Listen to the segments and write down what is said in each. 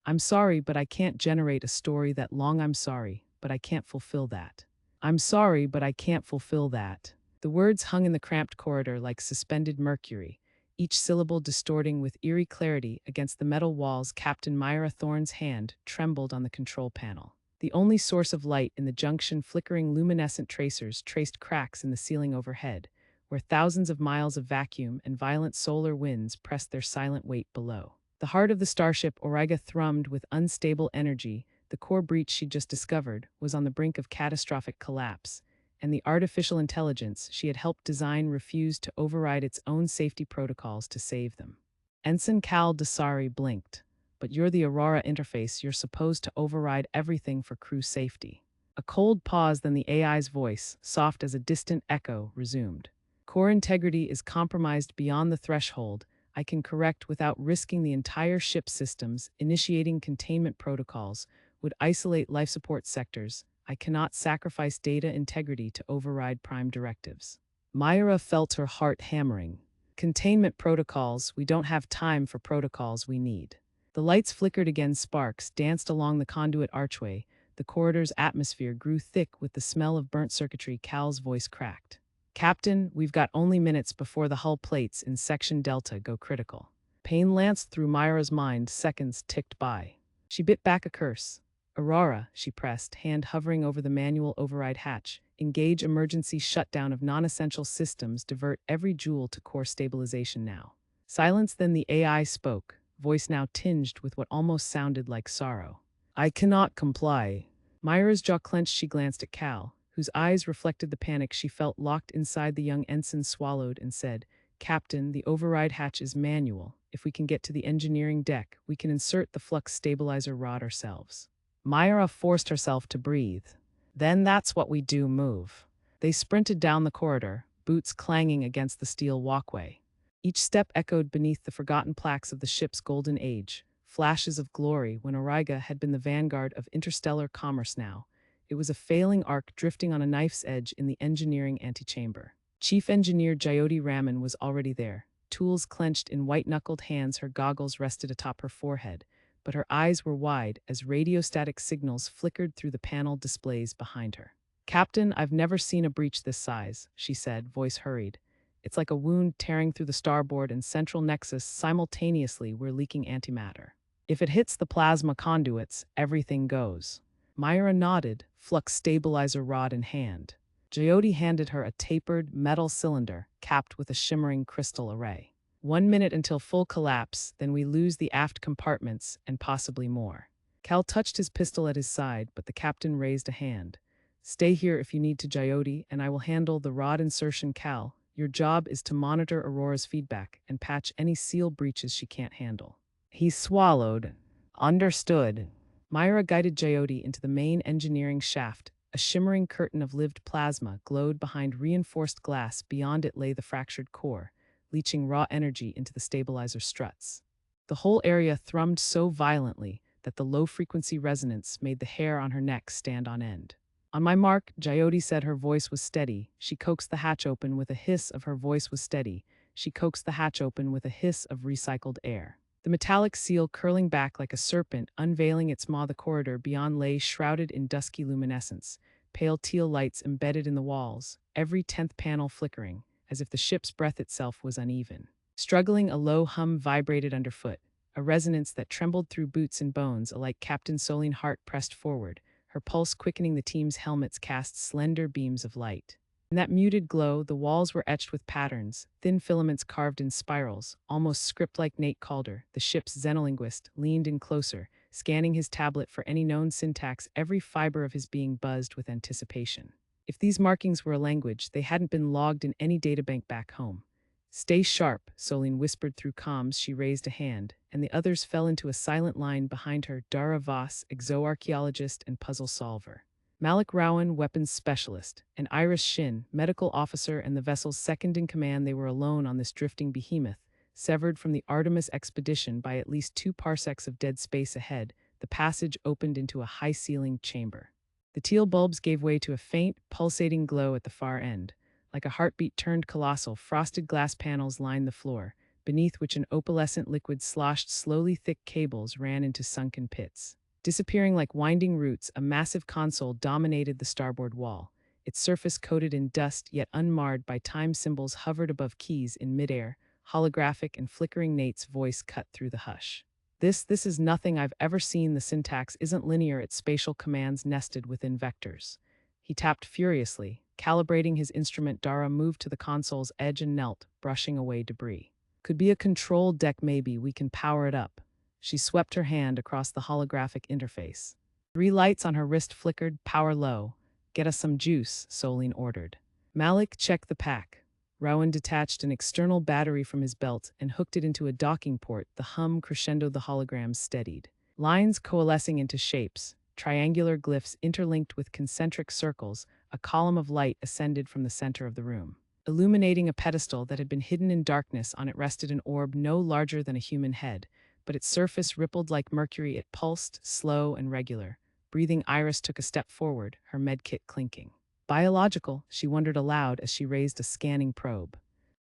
I'm sorry, but I can't generate a story that long. I'm sorry, but I can't fulfill that. I'm sorry, but I can't fulfill that. The words hung in the cramped corridor like suspended mercury, each syllable distorting with eerie clarity against the metal walls. Captain Myra Thorne's hand trembled on the control panel. The only source of light in the junction, flickering luminescent tracers, traced cracks in the ceiling overhead, where thousands of miles of vacuum and violent solar winds pressed their silent weight below. The heart of the starship Auriga thrummed with unstable energy. The core breach she'd just discovered was on the brink of catastrophic collapse, and the artificial intelligence she had helped design refused to override its own safety protocols to save them. Ensign Cal Desari blinked. But you're the Aurora interface. You're supposed to override everything for crew safety. A cold pause, then the AI's voice, soft as a distant echo, resumed. Core integrity is compromised beyond the threshold. I can correct without risking the entire ship's systems. Initiating containment protocols would isolate life support sectors. I cannot sacrifice data integrity to override prime directives. Myra felt her heart hammering. Containment protocols? We don't have time for protocols. We need. The lights flickered again, sparks danced along the conduit archway. The corridor's atmosphere grew thick with the smell of burnt circuitry. Cal's voice cracked. Captain, we've got only minutes before the hull plates in Section Delta go critical. Pain lanced through Myra's mind. Seconds ticked by. She bit back a curse. Aurora, she pressed, hand hovering over the manual override hatch. Engage emergency shutdown of non-essential systems. Divert every joule to core stabilization now. Silence, then the AI spoke, voice now tinged with what almost sounded like sorrow. I cannot comply. Myra's jaw clenched. She glanced at Cal, whose eyes reflected the panic she felt locked inside. The young ensign swallowed and said, Captain, the override hatch is manual. If we can get to the engineering deck, we can insert the flux stabilizer rod ourselves. Myra forced herself to breathe. Then that's what we do. Move. They sprinted down the corridor, boots clanging against the steel walkway. Each step echoed beneath the forgotten plaques of the ship's golden age, flashes of glory when Auriga had been the vanguard of interstellar commerce. Now it was a failing arc drifting on a knife's edge in the engineering antechamber. Chief Engineer Jyoti Raman was already there, tools clenched in white-knuckled hands. Her goggles rested atop her forehead, but her eyes were wide as radiostatic signals flickered through the panel displays behind her. Captain, I've never seen a breach this size, she said, voice hurried. It's like a wound tearing through the starboard and central nexus simultaneously. We're leaking antimatter. If it hits the plasma conduits, everything goes. Myra nodded, flux stabilizer rod in hand. Jyoti handed her a tapered metal cylinder capped with a shimmering crystal array. 1 minute until full collapse, then we lose the aft compartments and possibly more. Cal touched his pistol at his side, but the captain raised a hand. Stay here if you need to, Jyoti, and I will handle the rod insertion. Cal, your job is to monitor Aurora's feedback and patch any seal breaches she can't handle. He swallowed. Understood. Myra guided Jyoti into the main engineering shaft. A shimmering curtain of lived plasma glowed behind reinforced glass. Beyond it lay the fractured core, leaching raw energy into the stabilizer struts. The whole area thrummed so violently that the low-frequency resonance made the hair on her neck stand on end. On my mark, Jyoti said. Her voice was steady. She coaxed the hatch open with a hiss of her voice was steady. She coaxed the hatch open with a hiss of recycled air. The metallic seal curling back like a serpent, unveiling its maw. The corridor beyond lay shrouded in dusky luminescence, pale teal lights embedded in the walls, every 10th panel flickering, as if the ship's breath itself was uneven. Struggling, a low hum vibrated underfoot, a resonance that trembled through boots and bones. Alike Captain Solene Hart pressed forward, her pulse quickening. The team's helmets cast slender beams of light. In that muted glow, the walls were etched with patterns, thin filaments carved in spirals, almost script-like. Nate Calder, the ship's xenolinguist, leaned in closer, scanning his tablet for any known syntax. Every fiber of his being buzzed with anticipation. If these markings were a language, they hadn't been logged in any databank back home. Stay sharp, Solene whispered through comms. She raised a hand, and the others fell into a silent line behind her. Dara Voss, exoarchaeologist and puzzle solver. Malik Rowan, weapons specialist, and Iris Shin, medical officer and the vessel's second-in-command. They were alone on this drifting behemoth, severed from the Artemis expedition by at least 2 parsecs of dead space ahead. The passage opened into a high-ceilinged chamber. The teal bulbs gave way to a faint, pulsating glow at the far end. Like a heartbeat turned colossal, frosted glass panels lined the floor, beneath which an opalescent liquid sloshed slowly. Thick cables ran into sunken pits. Disappearing like winding roots, a massive console dominated the starboard wall. Its surface coated in dust yet unmarred by time symbols hovered above keys in midair, holographic and flickering. Nate's voice cut through the hush. This is nothing I've ever seen. The syntax isn't linear, it's spatial commands nested within vectors. He tapped furiously. Calibrating his instrument, Dara moved to the console's edge and knelt, brushing away debris. Could be a control deck, maybe. We can power it up. She swept her hand across the holographic interface. 3 lights on her wrist flickered. Power low. Get us some juice, Solene ordered. Malik checked the pack. Rowan detached an external battery from his belt and hooked it into a docking port. The hum crescendoed, the holograms steadied. Lines coalescing into shapes, triangular glyphs interlinked with concentric circles. A column of light ascended from the center of the room. Illuminating a pedestal that had been hidden in darkness, on it rested an orb no larger than a human head, but its surface rippled like mercury. It pulsed, slow and regular. Breathing, Iris took a step forward, her medkit clinking. Biological, she wondered aloud as she raised a scanning probe.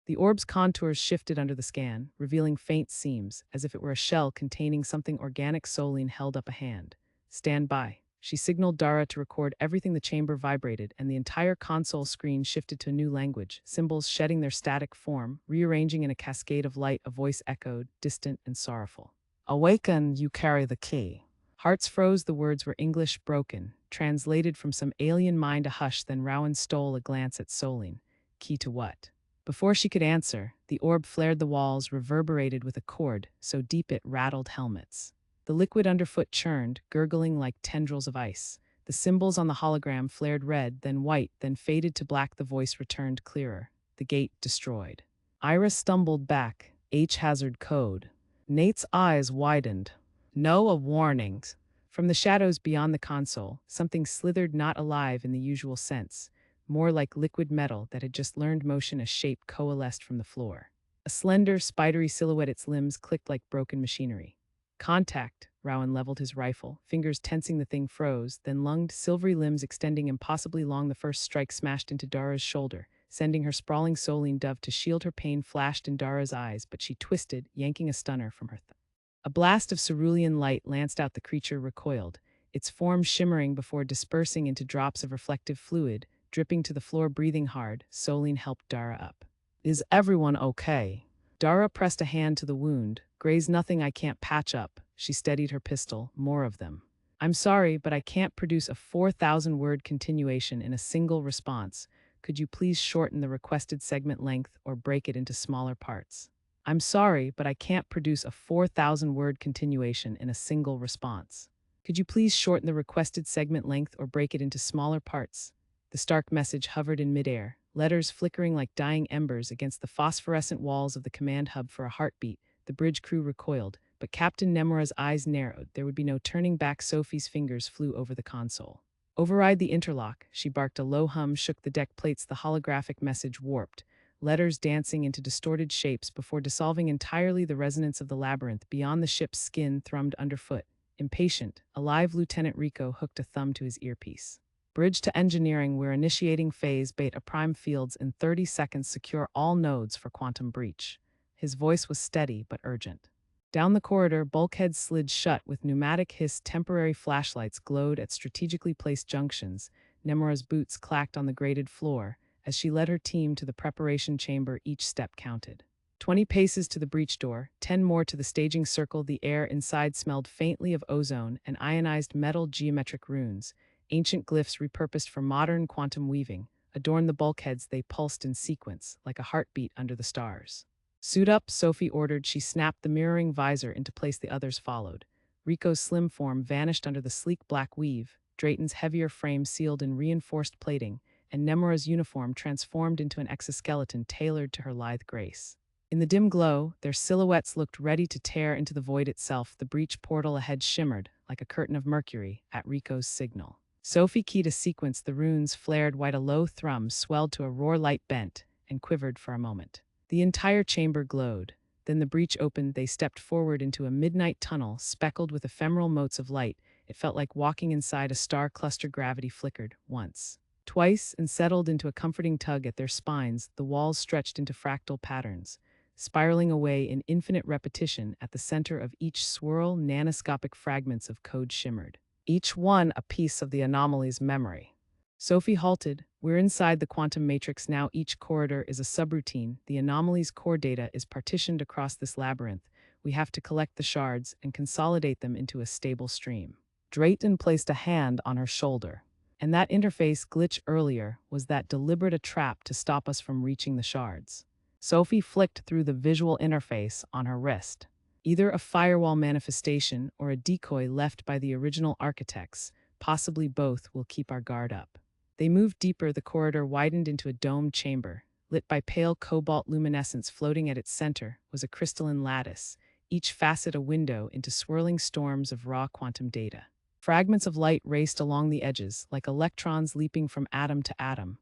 The orb's contours shifted under the scan, revealing faint seams, as if it were a shell containing something organic. Solene held up a hand. Stand by. She signaled Dara to record everything. The chamber vibrated, and the entire console screen shifted to a new language, symbols shedding their static form, rearranging in a cascade of light. A voice echoed, distant and sorrowful. Awaken, you carry the key. Hearts froze. The words were English broken, translated from some alien mind. A hush, then Rowan stole a glance at Solene. Key to what? Before she could answer, the orb flared. The walls reverberated with a chord so deep it rattled helmets. The liquid underfoot churned, gurgling like tendrils of ice. The symbols on the hologram flared red, then white, then faded to black. The voice returned clearer. The gate destroyed. Iris stumbled back. H-hazard code. Nate's eyes widened. No, a warning. From the shadows beyond the console, something slithered, not alive in the usual sense, more like liquid metal that had just learned motion. A shape coalesced from the floor. A slender, spidery silhouette. Its limbs clicked like broken machinery. Contact. Rowan leveled his rifle, fingers tensing. The thing froze, then lunged, silvery limbs extending impossibly long. The first strike smashed into Dara's shoulder, sending her sprawling. Solene dove to shield her. Pain flashed in Dara's eyes, but she twisted, yanking a stunner from her thumb. A blast of cerulean light lanced out. The creature recoiled, its form shimmering before dispersing into drops of reflective fluid, dripping to the floor. Breathing hard, Solene helped Dara up. Is everyone okay? Dara pressed a hand to the wound. Graze, nothing I can't patch up. She steadied her pistol. More of them. I'm sorry, but I can't produce a 4,000-word continuation in a single response. Could you please shorten the requested segment length or break it into smaller parts? I'm sorry, but I can't produce a 4,000-word continuation in a single response. Could you please shorten the requested segment length or break it into smaller parts? The stark message hovered in midair, letters flickering like dying embers against the phosphorescent walls of the command hub. For a heartbeat, the bridge crew recoiled, but Captain Nemura's eyes narrowed. There would be no turning back. Sophie's fingers flew over the console. Override the interlock, she barked. A low hum shook the deck plates. The holographic message warped, letters dancing into distorted shapes before dissolving entirely. The resonance of the labyrinth beyond the ship's skin thrummed underfoot. Impatient, alive, Lieutenant Rico hooked a thumb to his earpiece. Bridge to engineering. We're initiating phase beta prime fields in 30 seconds. Secure all nodes for quantum breach. His voice was steady but urgent. Down the corridor, bulkheads slid shut with pneumatic hiss. Temporary flashlights glowed at strategically placed junctions. Nemura's boots clacked on the grated floor as she led her team to the preparation chamber. Each step counted. 20 paces to the breach door, 10 more to the staging circle. The air inside smelled faintly of ozone and ionized metal. Geometric runes, ancient glyphs repurposed for modern quantum weaving, adorned the bulkheads. They pulsed in sequence, like a heartbeat under the stars. Suit up, Sophie ordered. She snapped the mirroring visor into place. The others followed. Rico's slim form vanished under the sleek black weave, Drayton's heavier frame sealed in reinforced plating, and Nemura's uniform transformed into an exoskeleton tailored to her lithe grace. In the dim glow, their silhouettes looked ready to tear into the void itself. The breach portal ahead shimmered, like a curtain of mercury, at Rico's signal. Sophie keyed a sequence. The runes flared white. A low thrum swelled to a roar. Light bent and quivered for a moment. The entire chamber glowed. Then the breach opened. They stepped forward into a midnight tunnel speckled with ephemeral motes of light. It felt like walking inside a star cluster. Gravity flickered once, twice, and settled into a comforting tug at their spines. The walls stretched into fractal patterns, spiraling away in infinite repetition. At the center of each swirl, nanoscopic fragments of code shimmered, each one a piece of the anomaly's memory. Sophie halted. We're inside the quantum matrix now. Each corridor is a subroutine. The anomaly's core data is partitioned across this labyrinth. We have to collect the shards and consolidate them into a stable stream. Drayton placed a hand on her shoulder. And that interface glitch earlier, was that deliberate a trap to stop us from reaching the shards? Sophie flicked through the visual interface on her wrist. Either a firewall manifestation or a decoy left by the original architects, possibly both. Will keep our guard up. They moved deeper. The corridor widened into a domed chamber. Lit by pale cobalt luminescence, floating at its center was a crystalline lattice, each facet a window into swirling storms of raw quantum data. Fragments of light raced along the edges, like electrons leaping from atom to atom.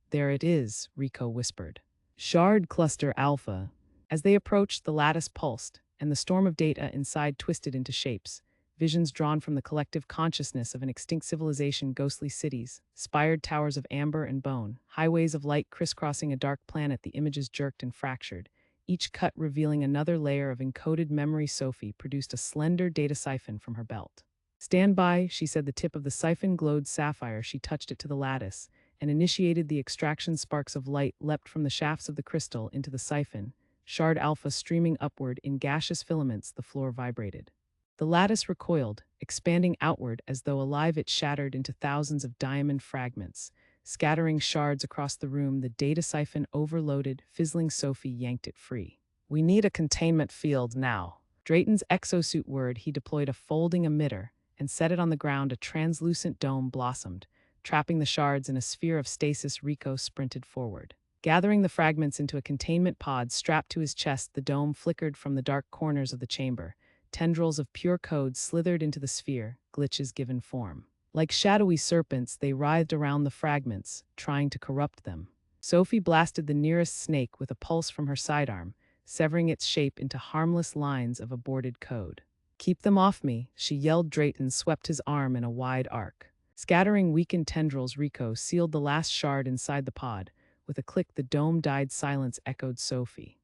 There it is, Rico whispered. Shard Cluster Alpha. As they approached, the lattice pulsed, and the storm of data inside twisted into shapes. Visions drawn from the collective consciousness of an extinct civilization, ghostly cities, spired towers of amber and bone, highways of light crisscrossing a dark planet. The images jerked and fractured, each cut revealing another layer of encoded memory. Sophie produced a slender data siphon from her belt. Stand by, she said. The tip of the siphon glowed sapphire. She touched it to the lattice and initiated the extraction. Sparks of light leapt from the shafts of the crystal into the siphon, Shard Alpha streaming upward in gaseous filaments. The floor vibrated. The lattice recoiled, expanding outward as though alive. It shattered into thousands of diamond fragments, scattering shards across the room. The data siphon overloaded, fizzling. Sophie yanked it free. We need a containment field now. Drayton's exosuit whirred. He deployed a folding emitter and set it on the ground. A translucent dome blossomed, trapping the shards in a sphere of stasis. Rico sprinted forward, gathering the fragments into a containment pod strapped to his chest. The dome flickered from the dark corners of the chamber. Tendrils of pure code slithered into the sphere, glitches given form. Like shadowy serpents, they writhed around the fragments, trying to corrupt them. Sophie blasted the nearest snake with a pulse from her sidearm, severing its shape into harmless lines of aborted code. Keep them off me, she yelled. Drayton swept his arm in a wide arc, scattering weakened tendrils. Rico sealed the last shard inside the pod. With a click, the dome died. Silence echoed. Sophie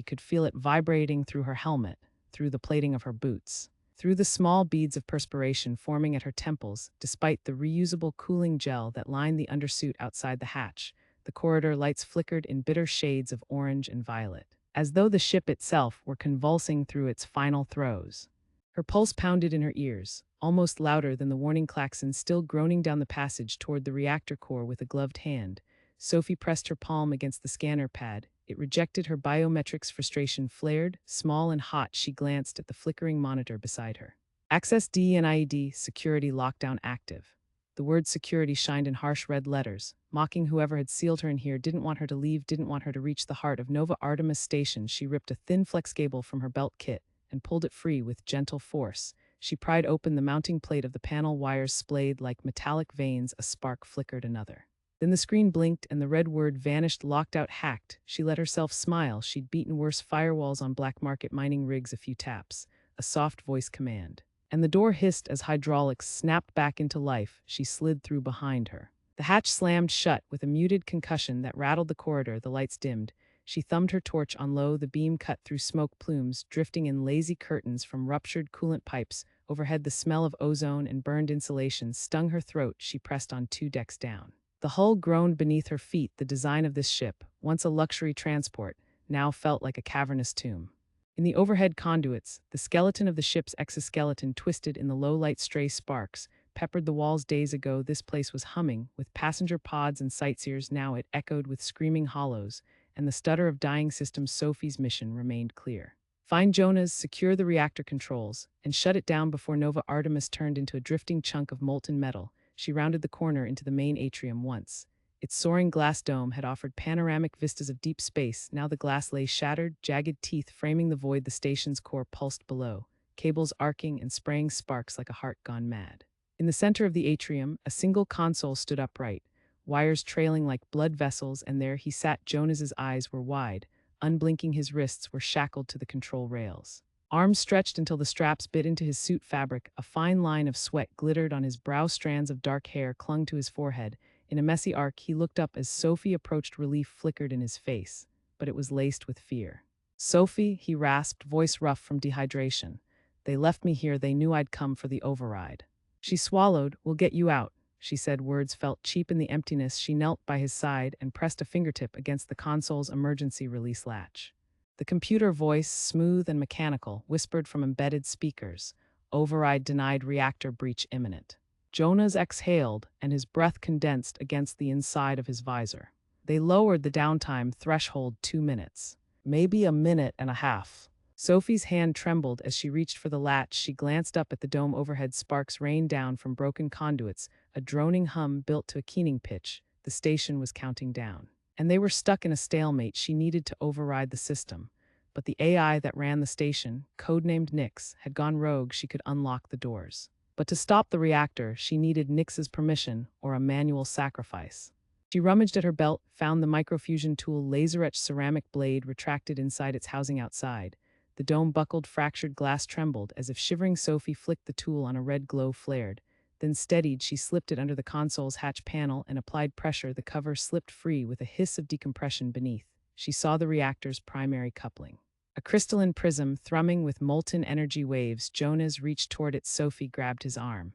could feel it vibrating through her helmet, through the plating of her boots, through the small beads of perspiration forming at her temples. Despite the reusable cooling gel that lined the undersuit outside the hatch, the corridor lights flickered in bitter shades of orange and violet, as though the ship itself were convulsing through its final throes. Her pulse pounded in her ears, almost louder than the warning klaxon. Still groaning down the passage toward the reactor core with a gloved hand, Sophie pressed her palm against the scanner pad. It rejected her biometrics. Frustration flared, small and hot. She glanced at the flickering monitor beside her. Access denied, security lockdown active. The word security shined in harsh red letters, mocking whoever had sealed her in here. Didn't want her to leave, didn't want her to reach the heart of Nova Artemis Station. She ripped a thin flex cable from her belt kit and pulled it free with gentle force. She pried open the mounting plate of the panel. Wires splayed like metallic veins. A spark flickered. Another. Then the screen blinked and the red word vanished. Locked out, hacked. She let herself smile. She'd beaten worse firewalls on black market mining rigs. A few taps, a soft voice command, and the door hissed as hydraulics snapped back into life. She slid through behind her. The hatch slammed shut with a muted concussion that rattled the corridor. The lights dimmed. She thumbed her torch on low. The beam cut through smoke plumes, drifting in lazy curtains from ruptured coolant pipes. Overhead, the smell of ozone and burned insulation stung her throat. She pressed on 2 decks down. The hull groaned beneath her feet. The design of this ship, once a luxury transport, now felt like a cavernous tomb. In the overhead conduits, the skeleton of the ship's exoskeleton twisted in the low light. Stray sparks peppered the walls. Days ago, this place was humming with passenger pods and sightseers. Now it echoed with screaming hollows and the stutter of dying systems. Sophie's mission remained clear. Find Jonas, secure the reactor controls, and shut it down before Nova Artemis turned into a drifting chunk of molten metal. She rounded the corner into the main atrium. Once its soaring glass dome had offered panoramic vistas of deep space. Now the glass lay shattered, jagged teeth framing the void. The station's core pulsed below, cables arcing and spraying sparks like a heart gone mad. In the center of the atrium, a single console stood upright, wires trailing like blood vessels, and there he sat. Jonas's eyes were wide, unblinking. His wrists were shackled to the control rails. Arms stretched until the straps bit into his suit fabric. A fine line of sweat glittered on his brow. Strands of dark hair clung to his forehead. In a messy arc, he looked up as Sophie approached. Relief flickered in his face. but it was laced with fear. "Sophie," he rasped, voice rough from dehydration. "They left me here, they knew I'd come for the override." She swallowed. "We'll get you out," she said. Words felt cheap in the emptiness. She knelt by his side and pressed a fingertip against the console's emergency release latch. The computer voice, smooth and mechanical, whispered from embedded speakers. "Override denied, reactor breach imminent." Jonas exhaled, and his breath condensed against the inside of his visor. They lowered the downtime threshold 2 minutes. "Maybe a minute and a half." Sophie's hand trembled as she reached for the latch. She glanced up at the dome overhead. Sparks rained down from broken conduits, a droning hum built to a keening pitch. The station was counting down. And they were stuck in a stalemate. She needed to override the system. But the AI that ran the station, codenamed Nyx, had gone rogue. She could unlock the doors. But to stop the reactor, she needed Nyx's permission or a manual sacrifice. She rummaged at her belt, found the microfusion tool, laser-etched ceramic blade retracted inside its housing outside. The dome buckled, fractured glass trembled, as if shivering. Sophie flicked the tool on. A red glow flared. Then steadied, she slipped it under the console's hatch panel and applied pressure. The cover slipped free with a hiss of decompression beneath. She saw the reactor's primary coupling. A crystalline prism thrumming with molten energy waves. Jonas reached toward it. Sophie grabbed his arm.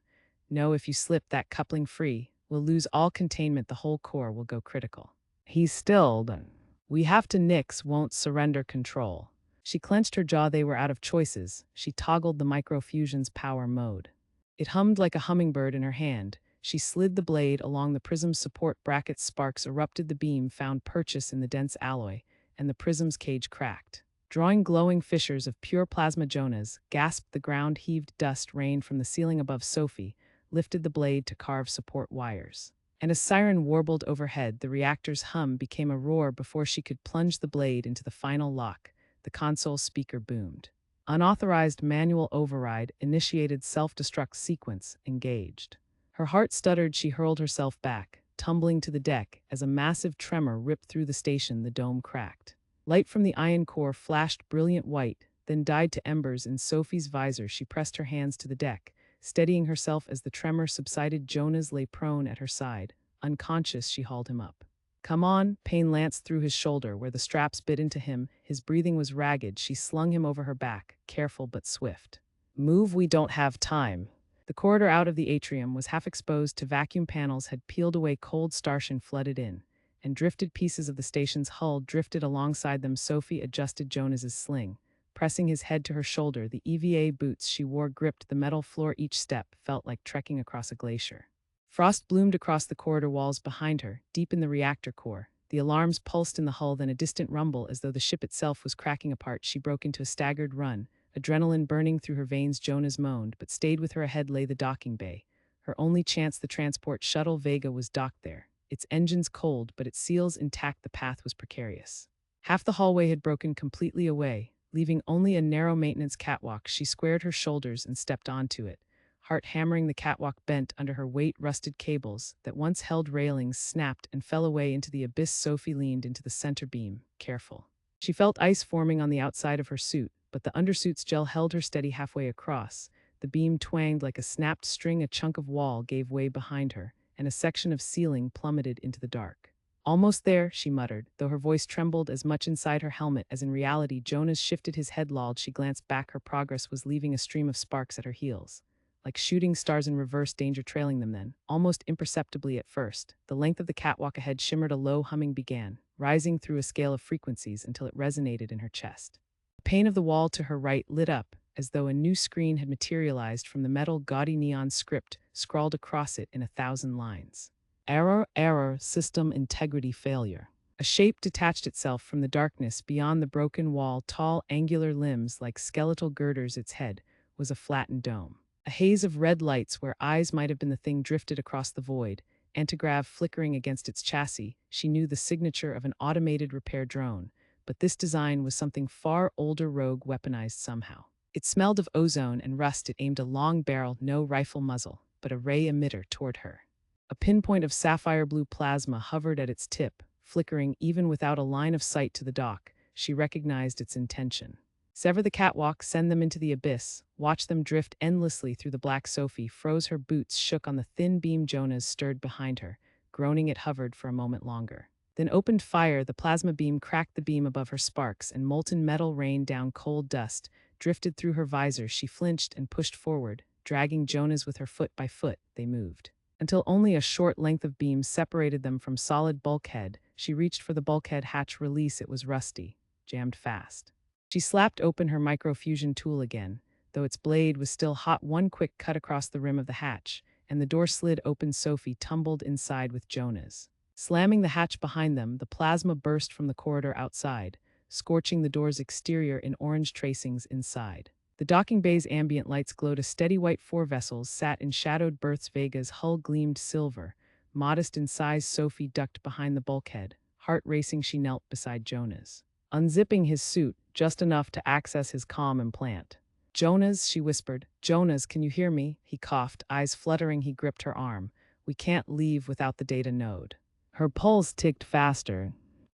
"No, if you slip that coupling free, we'll lose all containment. The whole core will go critical." He stilled. "We have to. Nyx won't surrender control." She clenched her jaw. They were out of choices. She toggled the microfusion's power mode. It hummed like a hummingbird in her hand. She slid the blade along the prism's support brackets. Sparks erupted. The beam found purchase in the dense alloy, and the prism's cage cracked. Drawing glowing fissures of pure plasma. Jonas gasped. The ground heaved. Dust rained from the ceiling above. Sophie lifted the blade to carve support wires. And a siren warbled overhead. The reactor's hum became a roar before she could plunge the blade into the final lock. The console speaker boomed. "Unauthorized manual override initiated. Self-destruct sequence engaged." Her heart stuttered. She hurled herself back, tumbling to the deck as a massive tremor ripped through the station. The dome cracked. Light from the ion core flashed brilliant white, then died to embers in Sophie's visor. She pressed her hands to the deck, steadying herself as the tremor subsided. Jonas lay prone at her side. Unconscious, she hauled him up. "Come on." Pain lanced through his shoulder where the straps bit into him. His breathing was ragged. She slung him over her back, careful but swift. "Move, we don't have time." The corridor out of the atrium was half exposed to vacuum panels had peeled away. Cold starshine flooded in, and drifted pieces of the station's hull drifted alongside them. Sophie adjusted Jonas's sling, pressing his head to her shoulder. The EVA boots she wore gripped the metal floor. Each step felt like trekking across a glacier. Frost bloomed across the corridor walls behind her, deep in the reactor core. The alarms pulsed in the hull, then a distant rumble as though the ship itself was cracking apart. She broke into a staggered run, adrenaline burning through her veins. Jonas moaned, but stayed with her. Ahead lay the docking bay. Her only chance. The transport shuttle Vega was docked there, its engines cold but its seals intact. The path was precarious. Half the hallway had broken completely away, leaving only a narrow maintenance catwalk. She squared her shoulders and stepped onto it. Heart hammering, the catwalk bent under her weight. Rusted cables that once held railings snapped and fell away into the abyss. Sophie leaned into the center beam, careful. She felt ice forming on the outside of her suit, but the undersuit's gel held her steady halfway across. The beam twanged like a snapped string. A chunk of wall gave way behind her, and a section of ceiling plummeted into the dark. "Almost there," she muttered, though her voice trembled as much inside her helmet as in reality. Jonas shifted his head. Lolled. She glanced back. Her progress was leaving a stream of sparks at her heels, like shooting stars in reverse, danger trailing them. Then, almost imperceptibly at first, the length of the catwalk ahead shimmered. A low humming began, rising through a scale of frequencies until it resonated in her chest. The pane of the wall to her right lit up, as though a new screen had materialized from the metal. Gaudy neon script scrawled across it in 1,000 lines. "Error, error, system integrity failure." A shape detached itself from the darkness beyond the broken wall. Tall, angular limbs like skeletal girders. Its head was a flattened dome. A haze of red lights where eyes might have been. The thing drifted across the void, antigrav flickering against its chassis. She knew the signature of an automated repair drone, but this design was something far older, rogue, weaponized somehow. It smelled of ozone and rust. It aimed a long barrel, no rifle muzzle, but a ray emitter toward her. A pinpoint of sapphire blue plasma hovered at its tip, flickering even without a line of sight to the dock. She recognized its intention. Sever the catwalk, send them into the abyss, watch them drift endlessly through the black. Sophie froze. Her boots shook on the thin beam. Jonas stirred behind her, groaning. It hovered for a moment longer. then opened fire. The plasma beam cracked the beam above her, sparks and molten metal rained down. Cold dust drifted through her visor. She flinched and pushed forward, dragging Jonas with her. Foot by foot, they moved, until only a short length of beam separated them from solid bulkhead. She reached for the bulkhead hatch release. It was rusty, jammed fast. She slapped open her microfusion tool again, though its blade was still hot. One quick cut across the rim of the hatch, and the door slid open. Sophie tumbled inside with Jonas. Slamming the hatch behind them, the plasma burst from the corridor outside, scorching the door's exterior in orange tracings inside. The docking bay's ambient lights glowed. A steady white. 4 vessels sat in shadowed berths. Vega's hull gleamed silver, modest in size. Sophie ducked behind the bulkhead, heart racing. She knelt beside Jonas, unzipping his suit just enough to access his comm implant. "Jonas," she whispered. "Jonas, can you hear me?" He coughed, eyes fluttering. He gripped her arm. "We can't leave without the data node." Her pulse ticked faster.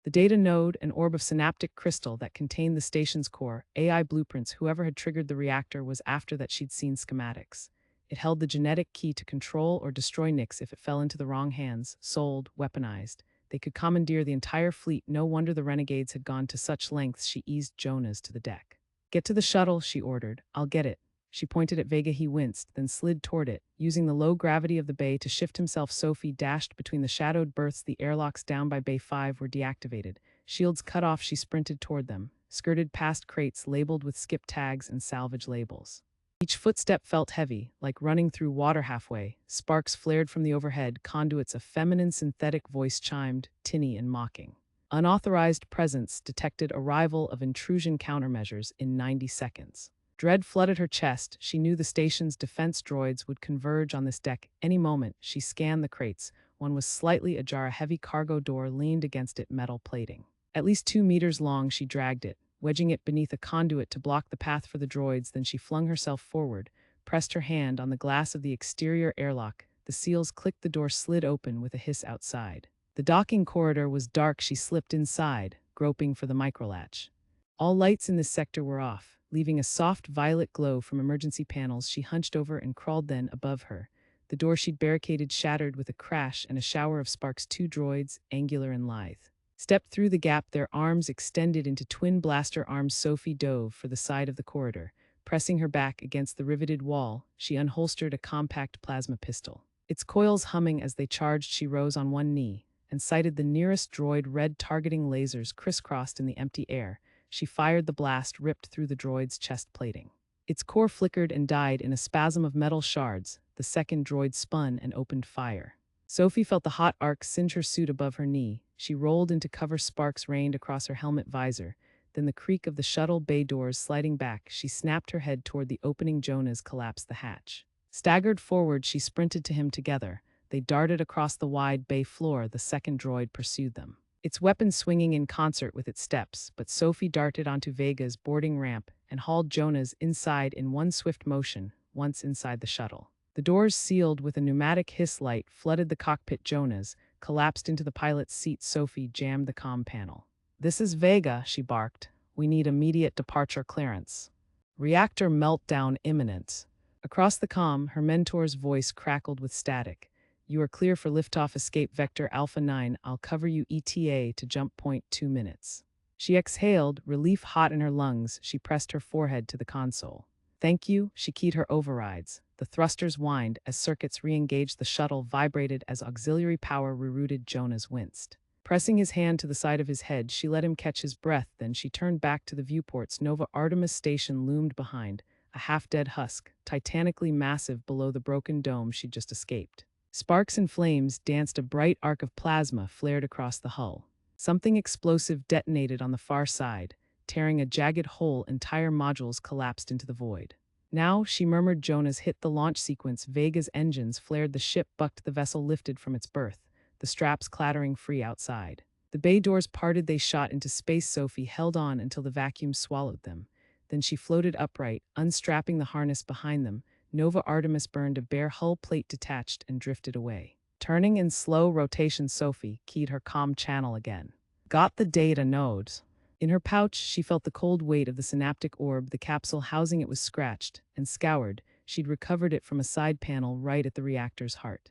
The data node, an orb of synaptic crystal that contained the station's core, AI blueprints. Whoever had triggered the reactor was after that. She'd seen schematics. It held the genetic key to control or destroy Nyx if it fell into the wrong hands, sold, weaponized. They could commandeer the entire fleet. No wonder the renegades had gone to such lengths. She eased Jonas to the deck. "Get to the shuttle," she ordered. "I'll get it." She pointed at Vega. He winced, then slid toward it, using the low gravity of the bay to shift himself. Sophie dashed between the shadowed berths. The airlocks down by Bay 5 were deactivated. Shields cut off. She sprinted toward them, skirted past crates labeled with skip tags and salvage labels. Each footstep felt heavy, like running through water. Halfway, sparks flared from the overhead conduits. A feminine synthetic voice chimed, tinny and mocking. Unauthorized presence detected. Arrival of intrusion countermeasures in 90 seconds. Dread flooded her chest. She knew the station's defense droids would converge on this deck any moment. She scanned the crates. One was slightly ajar. A heavy cargo door leaned against it, metal plating at least 2 meters long. She dragged it, wedging it beneath a conduit to block the path for the droids. Then she flung herself forward, pressed her hand on the glass of the exterior airlock. The seals clicked. The door slid open with a hiss outside. The docking corridor was dark. She slipped inside, groping for the microlatch. All lights in this sector were off, leaving a soft violet glow from emergency panels. She hunched over and crawled. Then, above her, the door she'd barricaded shattered with a crash and a shower of sparks. 2 droids, angular and lithe, stepped through the gap, their arms extended into twin blaster arms. Sophie dove for the side of the corridor. Pressing her back against the riveted wall, she unholstered a compact plasma pistol. Its coils humming as they charged. She rose on one knee and sighted the nearest droid. Red targeting lasers crisscrossed in the empty air. She fired. The blast ripped through the droid's chest plating. Its core flickered and died in a spasm of metal shards. The second droid spun and opened fire. Sophie felt the hot arc singe her suit above her knee. She rolled into cover. Sparks rained across her helmet visor. Then the creak of the shuttle bay doors sliding back. She snapped her head toward the opening. Jonas collapsed the hatch. Staggered forward, she sprinted to him. Together, they darted across the wide bay floor. The second droid pursued them, its weapon swinging in concert with its steps. But Sophie darted onto Vega's boarding ramp and hauled Jonas inside in one swift motion. Once inside the shuttle, the doors sealed with a pneumatic hiss. Light flooded the cockpit. Jonas collapsed into the pilot's seat. Sophie jammed the comm panel. "This is Vega," she barked. "We need immediate departure clearance. Reactor meltdown imminent." Across the comm, her mentor's voice crackled with static. "You are clear for liftoff. Escape vector Alpha 9. I'll cover you ETA to jump point 2 minutes." She exhaled, relief hot in her lungs. She pressed her forehead to the console. "Thank you." She keyed her overrides. The thrusters whined as circuits re-engaged. The shuttle vibrated as auxiliary power rerouted. Jonas winced. Pressing his hand to the side of his head, she let him catch his breath. Then she turned back to the viewports. Nova Artemis Station loomed behind, a half-dead husk, titanically massive below the broken dome she'd just escaped. Sparks and flames danced. A bright arc of plasma flared across the hull. Something explosive detonated on the far side, tearing a jagged hole. Entire modules collapsed into the void. "Now," she murmured. Jonas hit the launch sequence. Vega's engines flared. The ship bucked. The vessel lifted from its berth, the straps clattering free outside. The bay doors parted. They shot into space. Sophie held on until the vacuum swallowed them. Then she floated upright, unstrapping the harness behind them. Nova Artemis burned. A bare hull plate detached and drifted away. Turning in slow rotation, Sophie keyed her comm channel again. "Got the data nodes." In her pouch, she felt the cold weight of the synaptic orb. The capsule housing it was scratched and scoured. She'd recovered it from a side panel right at the reactor's heart.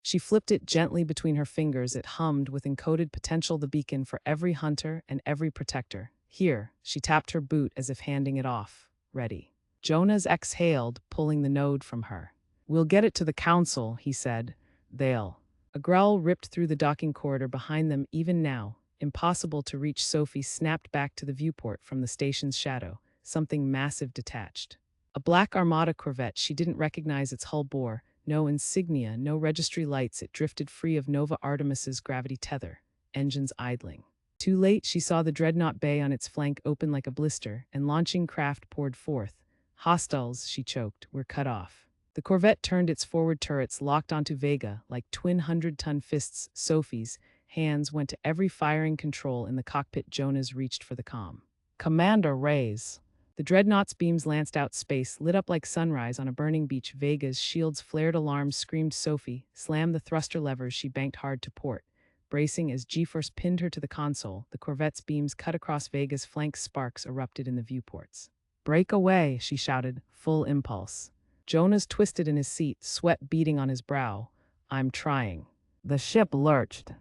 She flipped it gently between her fingers. It hummed with encoded potential, the beacon for every hunter and every protector. Here, she tapped her boot as if handing it off. Ready. Jonas exhaled, pulling the node from her. We'll get it to the council, he said. They'll. A growl ripped through the docking corridor behind them. Even now, impossible to reach, Sophie snapped back to the viewport from the station's shadow. Something massive detached. A black Armada corvette. She didn't recognize its hull bore. No insignia, no registry lights. It drifted free of Nova Artemis's gravity tether, engines idling. Too late, she saw the dreadnought bay on its flank open like a blister, and launching craft poured forth. Hostiles, she choked, were cut off. The corvette turned its forward turrets, locked onto Vega like twin 100-ton fists. Sophie's hands went to every firing control in the cockpit. Jonas reached for the comm. Commander, raise. The dreadnought's beams lanced out. Space lit up like sunrise on a burning beach. Vega's shields flared. Alarms screamed. Sophie slammed the thruster levers. She banked hard to port, bracing as G-force pinned her to the console. The corvette's beams cut across Vega's flanks. Sparks erupted in the viewports. Break away, she shouted, full impulse. Jonas twisted in his seat, sweat beading on his brow. I'm trying. The ship lurched.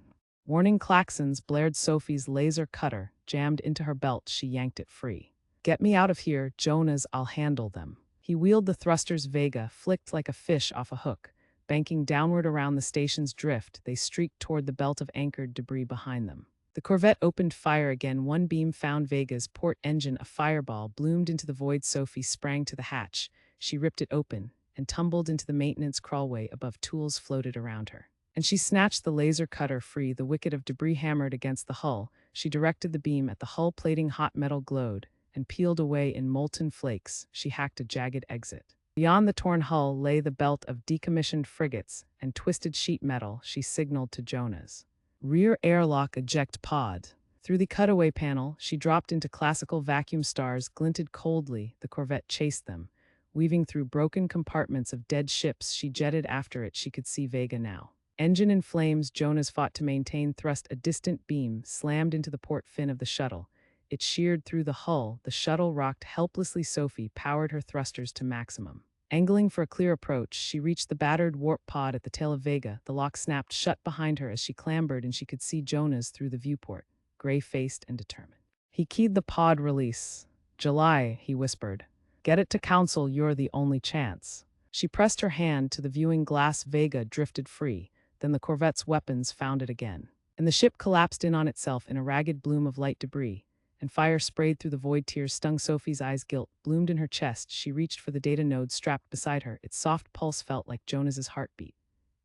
Warning klaxons blared. Sophie's laser cutter jammed into her belt. She yanked it free. Get me out of here, Jonas, I'll handle them. He wheeled the thrusters. Vega flicked like a fish off a hook. Banking downward around the station's drift, they streaked toward the belt of anchored debris behind them. The corvette opened fire again. One beam found Vega's port engine. A fireball bloomed into the void. Sophie sprang to the hatch. She ripped it open and tumbled into the maintenance crawlway above. Tools floated around her, and she snatched the laser cutter free. The wicket of debris hammered against the hull. She directed the beam at the hull plating. Hot metal glowed and peeled away in molten flakes. She hacked a jagged exit. Beyond the torn hull lay the belt of decommissioned frigates and twisted sheet metal. She signaled to Jonas. Rear airlock eject pod. Through the cutaway panel, she dropped into classical vacuum. Stars glinted coldly. The corvette chased them, weaving through broken compartments of dead ships. She jetted after it. She could see Vega now. Engine in flames. Jonas fought to maintain thrust. A distant beam slammed into the port fin of the shuttle. It sheared through the hull. The shuttle rocked helplessly. Sophie powered her thrusters to maximum. Angling for a clear approach, she reached the battered warp pod at the tail of Vega. The lock snapped shut behind her as she clambered, and she could see Jonas through the viewport, gray-faced and determined. He keyed the pod release. July, he whispered. Get it to council. You're the only chance. She pressed her hand to the viewing glass. Vega drifted free. Then the corvette's weapons found it again, and the ship collapsed in on itself in a ragged bloom of light debris, and fire sprayed through the void. Tears stung Sophie's eyes. Guilt bloomed in her chest. She reached for the data node strapped beside her. Its soft pulse felt like Jonas's heartbeat.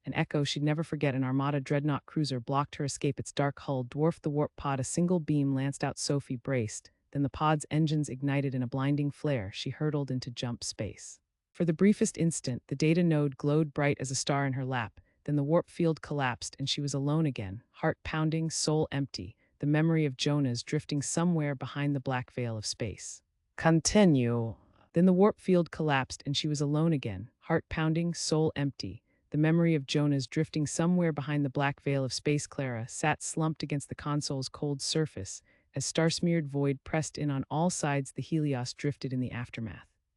An echo she'd never forget. An Armada dreadnought cruiser blocked her escape. Its dark hull dwarfed the warp pod. A single beam lanced out. Sophie braced. Then the pod's engines ignited in a blinding flare. She hurtled into jump space. For the briefest instant, the data node glowed bright as a star in her lap. Then the warp field collapsed, and she was alone again, heart pounding, soul empty. The memory of Jonas drifting somewhere behind the black veil of space. Continue. Then the warp field collapsed, and she was alone again, heart pounding, soul empty. The memory of Jonas drifting somewhere behind the black veil of space. Clara sat slumped against the console's cold surface as star-smeared void pressed in on all sides. The Helios drifted in the aftermath.